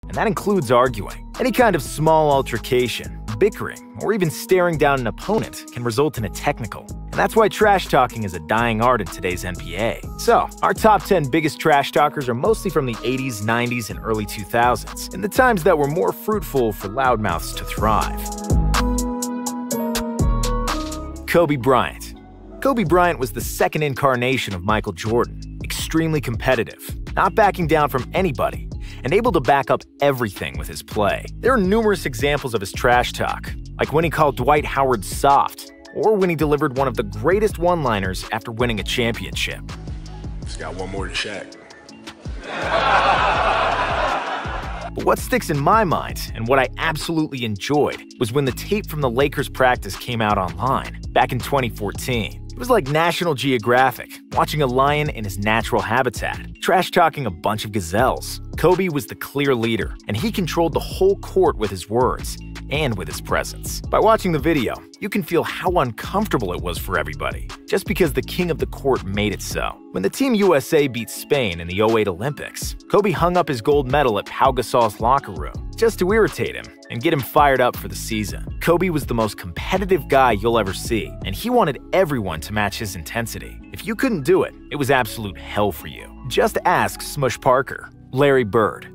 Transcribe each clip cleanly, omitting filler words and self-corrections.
and that includes arguing. Any kind of small altercation, bickering, or even staring down an opponent can result in a technical. And that's why trash talking is a dying art in today's NBA. So, our top 10 biggest trash talkers are mostly from the 80s, 90s, and early 2000s, in the times that were more fruitful for loudmouths to thrive. Kobe Bryant. Kobe Bryant was the second incarnation of Michael Jordan, extremely competitive, not backing down from anybody, and able to back up everything with his play. There are numerous examples of his trash talk, like when he called Dwight Howard soft, or when he delivered one of the greatest one-liners after winning a championship. Just got one more than Shaq. But what sticks in my mind, and what I absolutely enjoyed, was when the tape from the Lakers practice came out online, back in 2014. It was like National Geographic, watching a lion in his natural habitat, trash-talking a bunch of gazelles. Kobe was the clear leader, and he controlled the whole court with his words and with his presence. By watching the video, you can feel how uncomfortable it was for everybody, just because the king of the court made it so. When the Team USA beat Spain in the '08 Olympics, Kobe hung up his gold medal at Pau Gasol's locker room, just to irritate him and get him fired up for the season. Kobe was the most competitive guy you'll ever see, and he wanted everyone to match his intensity. If you couldn't do it, it was absolute hell for you. Just ask Smush Parker. Larry Bird.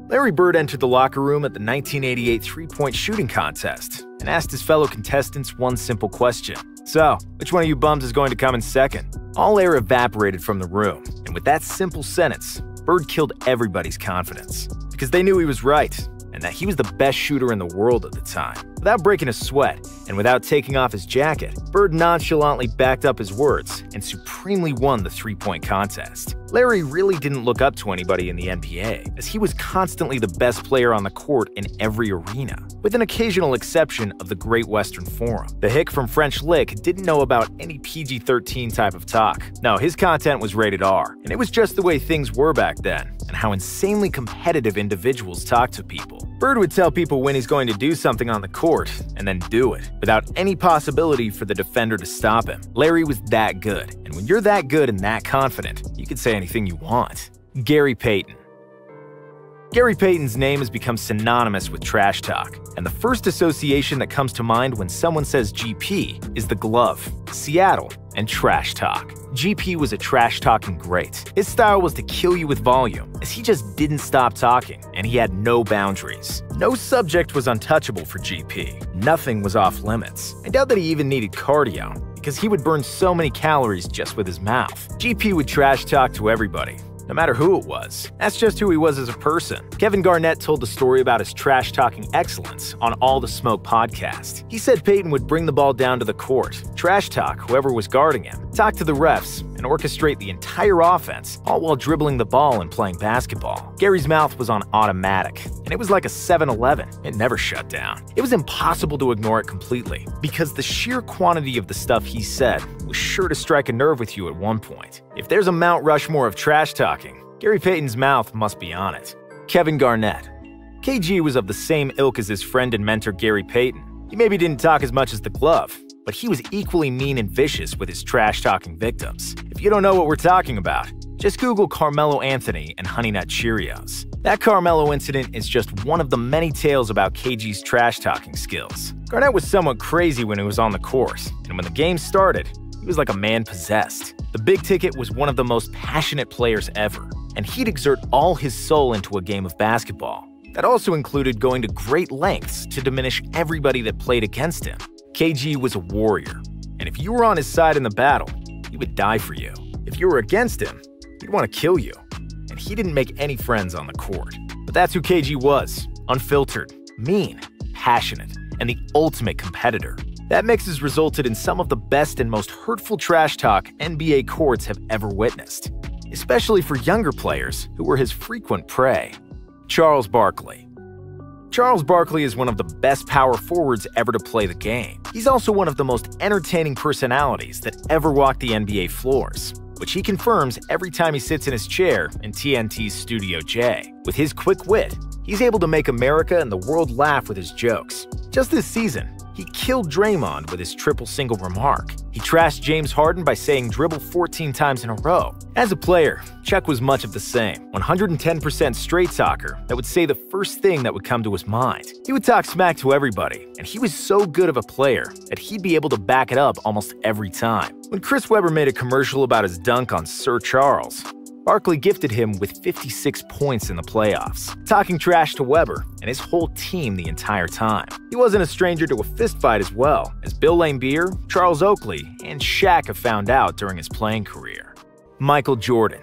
Larry Bird entered the locker room at the 1988 three-point shooting contest and asked his fellow contestants one simple question. So, which one of you bums is going to come in second? All air evaporated from the room, and with that simple sentence, Bird killed everybody's confidence. Because they knew he was right, and that he was the best shooter in the world at the time. Without breaking a sweat, and without taking off his jacket, Bird nonchalantly backed up his words and supremely won the three-point contest. Larry really didn't look up to anybody in the NBA, as he was constantly the best player on the court in every arena, with an occasional exception of the Great Western Forum. The hick from French Lick didn't know about any PG-13 type of talk. No, his content was rated R, and it was just the way things were back then, and how insanely competitive individuals talk to people. Bird would tell people when he's going to do something on the court, and then do it, without any possibility for the defender to stop him. Larry was that good, and when you're that good and that confident, you can say anything you want. Gary Payton. Gary Payton's name has become synonymous with trash talk, and the first association that comes to mind when someone says GP is the glove, Seattle, and trash talk. GP was a trash-talking great. His style was to kill you with volume, as he just didn't stop talking, and he had no boundaries. No subject was untouchable for GP. Nothing was off-limits. I doubt that he even needed cardio, because he would burn so many calories just with his mouth. GP would trash talk to everybody, no matter who it was. That's just who he was as a person. Kevin Garnett told the story about his trash-talking excellence on All the Smoke podcast. He said Payton would bring the ball down to the court, trash talk whoever was guarding him, talk to the refs, and orchestrate the entire offense, all while dribbling the ball and playing basketball. Gary's mouth was on automatic, and it was like a 7-Eleven. It never shut down. It was impossible to ignore it completely, because the sheer quantity of the stuff he said was sure to strike a nerve with you at one point. If there's a Mount Rushmore of trash talking, Gary Payton's mouth must be on it. Kevin Garnett. KG was of the same ilk as his friend and mentor Gary Payton. He maybe didn't talk as much as the glove, but he was equally mean and vicious with his trash-talking victims. If you don't know what we're talking about, just Google Carmelo Anthony and Honey Nut Cheerios. That Carmelo incident is just one of the many tales about KG's trash-talking skills. Garnett was somewhat crazy when he was on the court, and when the game started, he was like a man possessed. The Big Ticket was one of the most passionate players ever, and he'd exert all his soul into a game of basketball. That also included going to great lengths to diminish everybody that played against him. KG was a warrior, and if you were on his side in the battle, he would die for you. If you were against him, he'd want to kill you, and he didn't make any friends on the court. But that's who KG was: unfiltered, mean, passionate, and the ultimate competitor. That mix has resulted in some of the best and most hurtful trash talk NBA courts have ever witnessed, especially for younger players who were his frequent prey. Charles Barkley. Charles Barkley is one of the best power forwards ever to play the game. He's also one of the most entertaining personalities that ever walked the NBA floors, which he confirms every time he sits in his chair in TNT's Studio J. With his quick wit, he's able to make America and the world laugh with his jokes. Just this season, he killed Draymond with his triple single remark. He trashed James Harden by saying dribble 14 times in a row. As a player, Chuck was much of the same, 110% straight talker that would say the first thing that would come to his mind. He would talk smack to everybody, and he was so good of a player that he'd be able to back it up almost every time. When Chris Webber made a commercial about his dunk on Sir Charles, Barkley gifted him with 56 points in the playoffs, talking trash to Webber and his whole team the entire time. He wasn't a stranger to a fistfight as well, as Bill Laimbeer, Charles Oakley, and Shaq have found out during his playing career. Michael Jordan.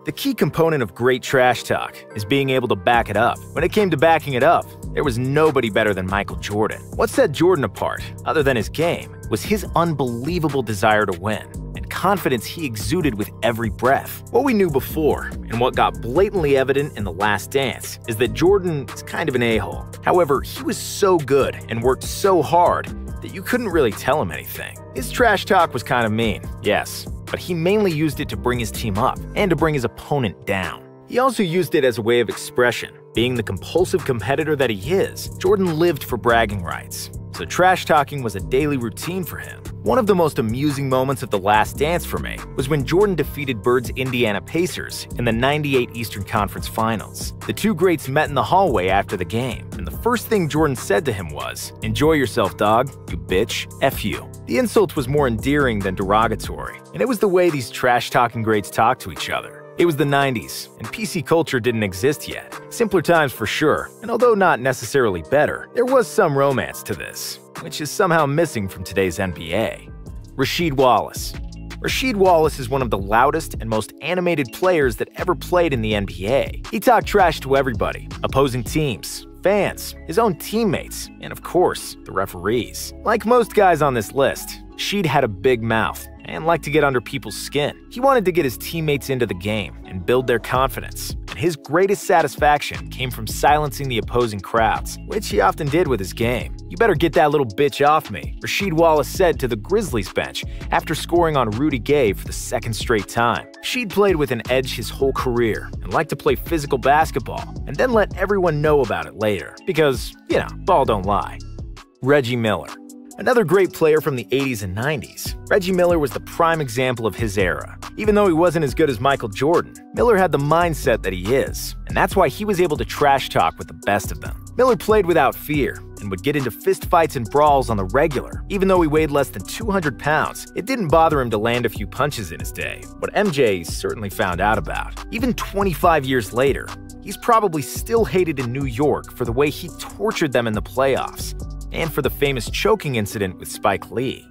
The key component of great trash talk is being able to back it up. When it came to backing it up, there was nobody better than Michael Jordan. What set Jordan apart, other than his game, was his unbelievable desire to win and confidence he exuded with every breath. What we knew before, and what got blatantly evident in The Last Dance, is that Jordan is kind of an a-hole. However, he was so good and worked so hard that you couldn't really tell him anything. His trash talk was kind of mean, yes, but he mainly used it to bring his team up and to bring his opponent down. He also used it as a way of expression. Being the compulsive competitor that he is, Jordan lived for bragging rights, so trash talking was a daily routine for him. One of the most amusing moments of The Last Dance for me was when Jordan defeated Bird's Indiana Pacers in the '98 Eastern Conference Finals. The two greats met in the hallway after the game, and the first thing Jordan said to him was, "Enjoy yourself, dog, you bitch, F you." The insult was more endearing than derogatory, and it was the way these trash-talking greats talked to each other. It was the 90s, and PC culture didn't exist yet. Simpler times for sure, and although not necessarily better, there was some romance to this, which is somehow missing from today's NBA. Rasheed Wallace. Rasheed Wallace is one of the loudest and most animated players that ever played in the NBA. He talked trash to everybody, opposing teams, fans, his own teammates, and of course, the referees. Like most guys on this list, Rasheed had a big mouth and liked to get under people's skin. He wanted to get his teammates into the game and build their confidence, and his greatest satisfaction came from silencing the opposing crowds, which he often did with his game. "You better get that little bitch off me," Rasheed Wallace said to the Grizzlies bench after scoring on Rudy Gay for the second straight time. Rasheed played with an edge his whole career and liked to play physical basketball and then let everyone know about it later, because, ball don't lie. Reggie Miller. Another great player from the 80s and 90s, Reggie Miller was the prime example of his era. Even though he wasn't as good as Michael Jordan, Miller had the mindset that he is, and that's why he was able to trash talk with the best of them. Miller played without fear and would get into fistfights and brawls on the regular. Even though he weighed less than 200 pounds, it didn't bother him to land a few punches in his day, what MJ certainly found out about. Even 25 years later, he's probably still hated in New York for the way he tortured them in the playoffs, and for the famous choking incident with Spike Lee.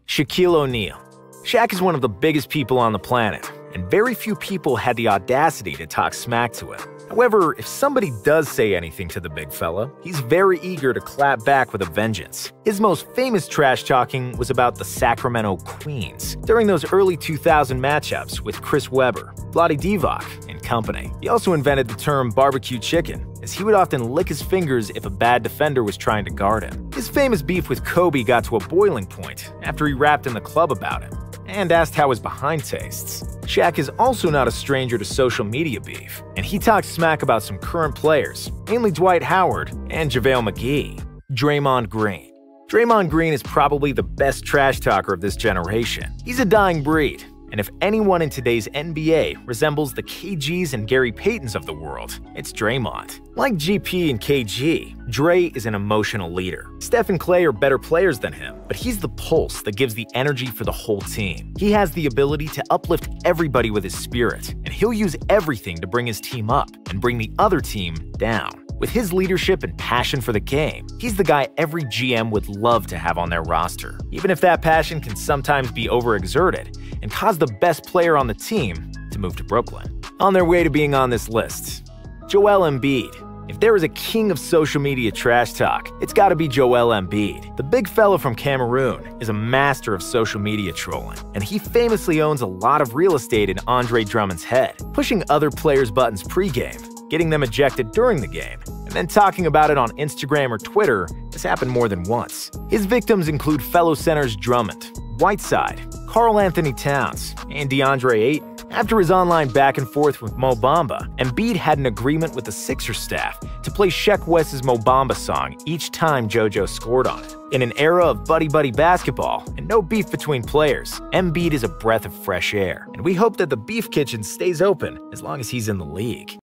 Shaquille O'Neal. Shaq is one of the biggest people on the planet, and very few people had the audacity to talk smack to him. However, if somebody does say anything to the big fella, he's very eager to clap back with a vengeance. His most famous trash-talking was about the Sacramento Queens during those early 2000 matchups with Chris Webber, Vlade Divac, and company. He also invented the term barbecue chicken, as he would often lick his fingers if a bad defender was trying to guard him. His famous beef with Kobe got to a boiling point after he rapped in the club about him and asked how his behind tastes. Shaq is also not a stranger to social media beef, and he talks smack about some current players, mainly Dwight Howard and JaVale McGee. Draymond Green. Draymond Green is probably the best trash talker of this generation. He's a dying breed, and if anyone in today's NBA resembles the KGs and Gary Paytons of the world, it's Draymond. Like GP and KG, Dre is an emotional leader. Steph and Clay are better players than him, but he's the pulse that gives the energy for the whole team. He has the ability to uplift everybody with his spirit, and he'll use everything to bring his team up and bring the other team down. With his leadership and passion for the game, he's the guy every GM would love to have on their roster, even if that passion can sometimes be overexerted and cause the best player on the team to move to Brooklyn. On their way to being on this list, Joel Embiid. If there is a king of social media trash talk, it's gotta be Joel Embiid. The big fella from Cameroon is a master of social media trolling, and he famously owns a lot of real estate in Andre Drummond's head, pushing other players' buttons pregame, getting them ejected during the game, and then talking about it on Instagram or Twitter has happened more than once. His victims include fellow centers Drummond, Whiteside, Karl Anthony Towns, and DeAndre Ayton. After his online back and forth with Mo Bamba, Embiid had an agreement with the Sixers staff to play Sheck Wes's Mo Bamba song each time JoJo scored on it. In an era of buddy-buddy basketball and no beef between players, Embiid is a breath of fresh air, and we hope that the beef kitchen stays open as long as he's in the league.